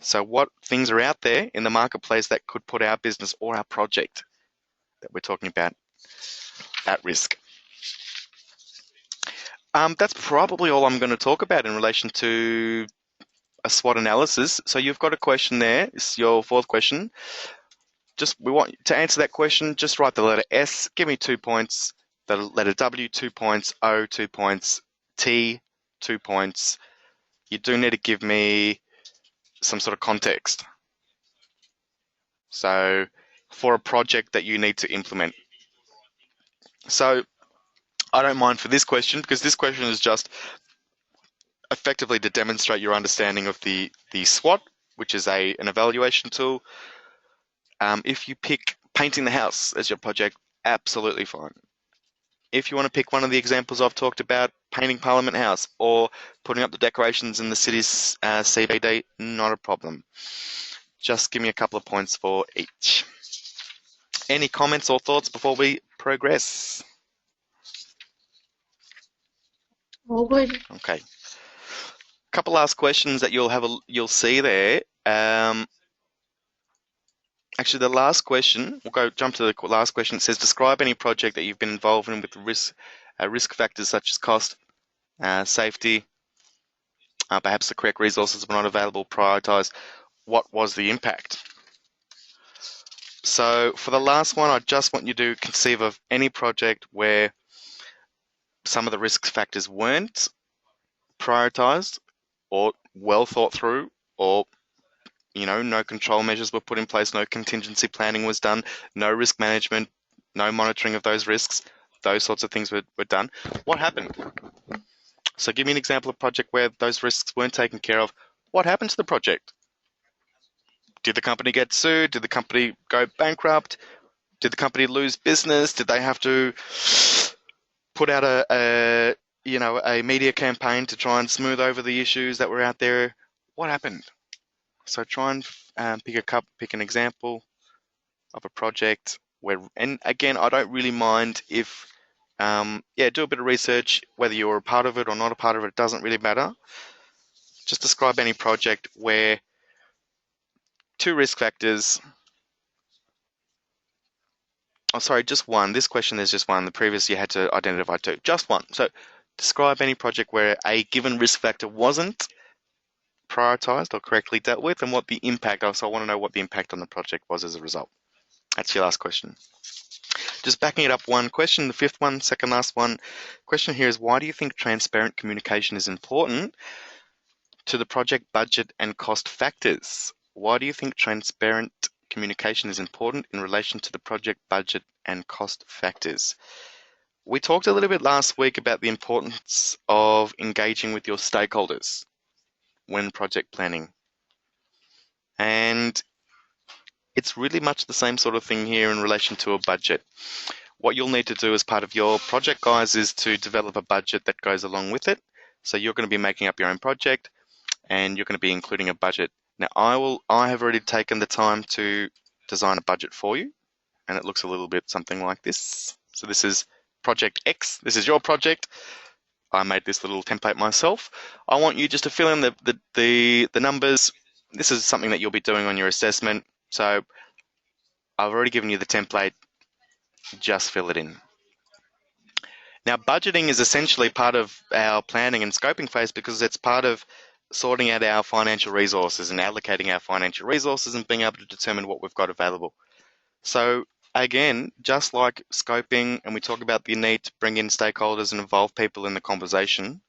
So what things are out there in the marketplace that could put our business or our project that we're talking about at risk? That's probably all I'm going to talk about in relation to a SWOT analysis. So you've got a question there. It's your fourth question. We want to answer that question, just write the letter S, give me 2 points, the letter W, 2 points, O, 2 points, T, 2 points. You do need to give me some sort of context. So for a project that you need to implement. So I don't mind for this question, because this question is just effectively to demonstrate your understanding of the SWOT, which is an evaluation tool. If you pick painting the house as your project, absolutely fine. If you want to pick one of the examples I've talked about, painting Parliament House or putting up the decorations in the city's CBD, not a problem. Just give me a couple of points for each. Any comments or thoughts before we progress? All good. Okay. Couple last questions that you'll see there. Actually, the last question, jump to the last question. It says, describe any project that you've been involved in with risk factors such as cost, safety, perhaps the correct resources were not available, prioritize. What was the impact? So for the last one, I just want you to conceive of any project where some of the risk factors weren't prioritized or well thought through, or no control measures were put in place, no contingency planning was done, no risk management, no monitoring of those risks, those sorts of things were done. What happened? So give me an example of a project where those risks weren't taken care of. What happened to the project? Did the company get sued? Did the company go bankrupt? Did the company lose business? Did they have to put out a media campaign to try and smooth over the issues that were out there? What happened? So try and pick an example of a project where, and again, I don't really mind if, do a bit of research, whether you're a part of it or not a part of it, it doesn't really matter. Just describe any project where two risk factors, just one. This question is just one. The previous you had to identify two. Just one. So describe any project where a given risk factor wasn't prioritized or correctly dealt with, and what the impact of. So I want to know what the impact on the project was as a result. That's your last question. Just backing it up one question, the fifth one, second last one. Question here is, why do you think transparent communication is important to the project budget and cost factors? Why do you think transparent communication is important in relation to the project budget and cost factors? We talked a little bit last week about the importance of engaging with your stakeholders when project planning. And it's really much the same sort of thing here in relation to a budget. What you'll need to do as part of your project, guys, is to develop a budget that goes along with it. So you're going to be making up your own project and you're going to be including a budget. Now, I have already taken the time to design a budget for you, and it looks a little bit something like this. So this is Project X. This is your project. I made this little template myself. I want you just to fill in the numbers. This is something that you'll be doing on your assessment. So I've already given you the template. Just fill it in. Now, budgeting is essentially part of our planning and scoping phase because it's part of sorting out our financial resources and allocating our financial resources and being able to determine what we've got available. So again, just like scoping, and we talk about the need to bring in stakeholders and involve people in the conversation,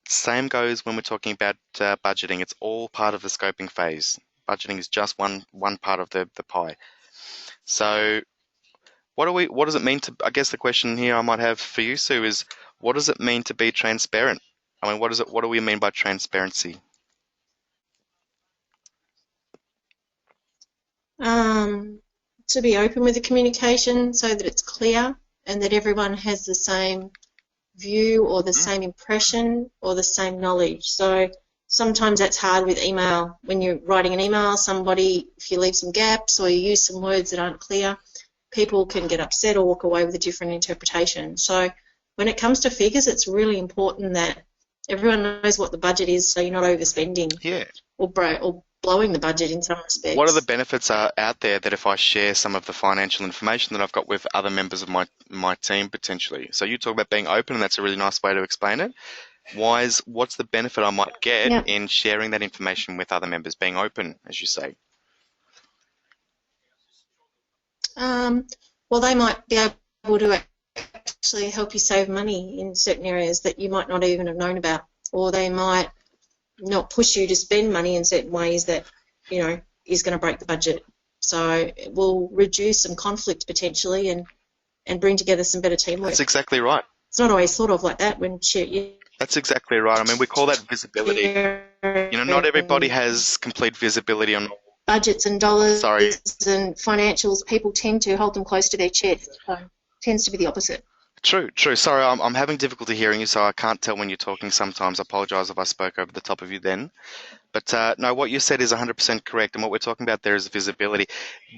same goes when we're talking about budgeting. It's all part of the scoping phase. Budgeting is just one part of the pie. So what does it mean to, I guess the question here I might have for you, Sue, is what does it mean to be transparent? I mean, what do we mean by transparency? To be open with the communication so that it's clear and that everyone has the same view or the same impression or the same knowledge. So sometimes that's hard with email. When you're writing an email, somebody, if you leave some gaps or you use some words that aren't clear, people can get upset or walk away with a different interpretation. So when it comes to figures, it's really important that everyone knows what the budget is so you're not overspending or blowing the budget in some respects. What are the benefits out there that if I share some of the financial information that I've got with other members of my team potentially? So you talk about being open, and that's a really nice way to explain it. What's the benefit I might get in sharing that information with other members, being open, as you say? Well, they might be able to actually help you save money in certain areas that you might not even have known about, or they might not push you to spend money in certain ways that, you know, is going to break the budget. So it will reduce some conflict potentially and bring together some better teamwork. That's exactly right. It's not always thought of like that when That's exactly right. I mean, we call that visibility. You know, not everybody has complete visibility on budgets and dollars and financials. People tend to hold them close to their chest. So it tends to be the opposite. True. Sorry, I'm having difficulty hearing you, so I can't tell when you're talking sometimes. I apologise if I spoke over the top of you then. But no, what you said is 100% correct, and what we're talking about there is visibility.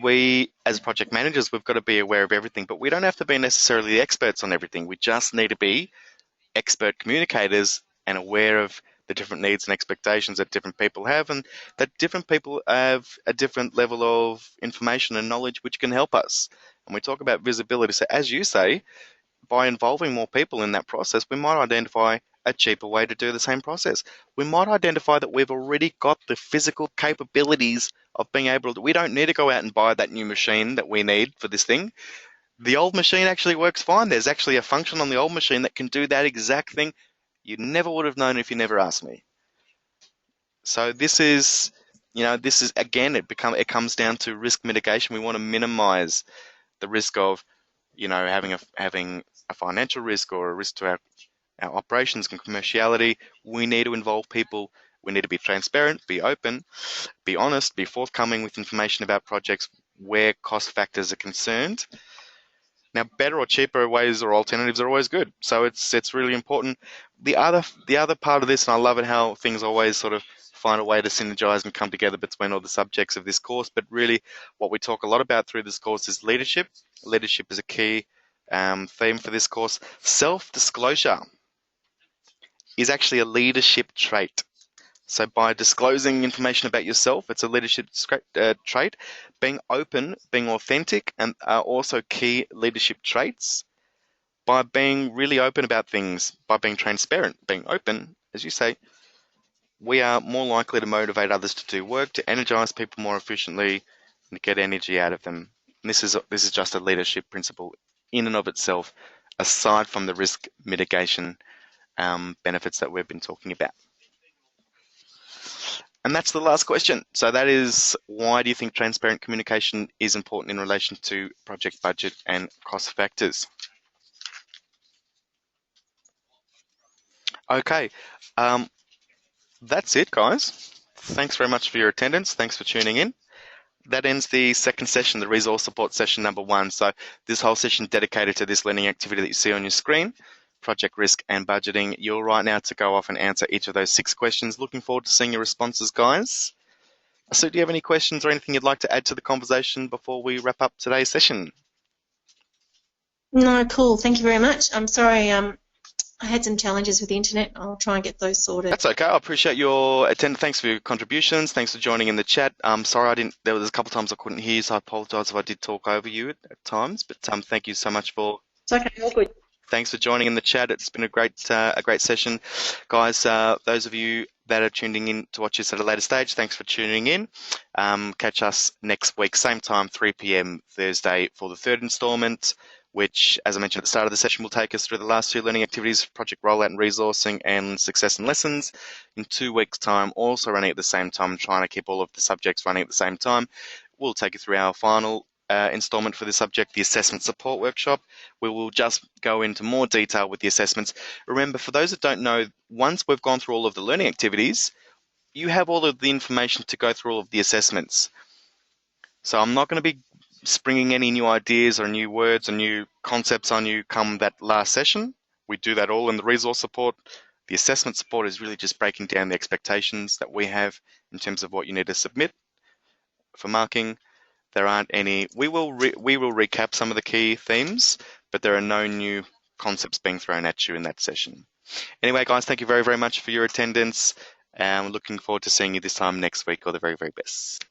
We, as project managers, we've got to be aware of everything, but we don't have to be necessarily the experts on everything. We just need to be expert communicators and aware of the different needs and expectations that different people have, and that different people have a different level of information and knowledge which can help us. And we talk about visibility. So as you say, by involving more people in that process, we might identify a cheaper way to do the same process. We might identify that we've already got the physical capabilities of being able to, we don't need to go out and buy that new machine that we need for this thing. The old machine actually works fine. There's actually a function on the old machine that can do that exact thing. You never would have known if you never asked me. So this is, again, it comes down to risk mitigation. We want to minimize the risk of, having a financial risk or a risk to our operations and commerciality. We need to involve people. We need to be transparent, be open, be honest, be forthcoming with information about projects where cost factors are concerned. Now, better or cheaper ways or alternatives are always good. So it's really important. The other part of this, and I love it how things always sort of find a way to synergize and come together between all the subjects of this course. But really, what we talk a lot about through this course is leadership. Leadership is a key theme for this course. Self-disclosure is actually a leadership trait. So by disclosing information about yourself, it's a leadership trait. Being open, being authentic, and are also key leadership traits. By being really open about things, by being transparent, being open, as you say, we are more likely to motivate others to do work, to energize people more efficiently, and to get energy out of them. And this is just a leadership principle in and of itself, aside from the risk mitigation benefits that we've been talking about. And that's the last question. So that is, why do you think transparent communication is important in relation to project budget and cost factors? Okay, that's it, guys. Thanks very much for your attendance. Thanks for tuning in. That ends the second session, the resource support session number 1. So this whole session dedicated to this learning activity that you see on your screen, project risk and budgeting. You're right now to go off and answer each of those 6 questions. Looking forward to seeing your responses, guys. So do you have any questions or anything you'd like to add to the conversation before we wrap up today's session? No, cool. Thank you very much. I'm sorry, I had some challenges with the internet. I'll try and get those sorted. That's okay. I appreciate your attendance. Thanks for your contributions. Thanks for joining in the chat. Sorry I didn't. There was a couple of times I couldn't hear you, so I apologise if I did talk over you at times. But thank you so much for. It's okay, all good. Thanks for joining in the chat. It's been a great session, guys. Those of you that are tuning in to watch this at a later stage, thanks for tuning in. Catch us next week, same time, 3 p.m. Thursday for the 3rd instalment, which, as I mentioned at the start of the session, will take us through the last 2 learning activities, project rollout and resourcing, and success and lessons. In 2 weeks' time, also running at the same time, trying to keep all of the subjects running at the same time. We'll take you through our final installment for this subject, the assessment support workshop. We will just go into more detail with the assessments. Remember, for those that don't know, once we've gone through all of the learning activities, you have all of the information to go through all of the assessments. So I'm not going to be springing any new ideas or new words or new concepts on you come that last session. We do that all in the resource support. The assessment support is really just breaking down the expectations that we have in terms of what you need to submit for marking. There aren't any. We will recap some of the key themes, but there are no new concepts being thrown at you in that session. Anyway, guys, thank you very, very much for your attendance, and we're looking forward to seeing you this time next week. All the very, very best.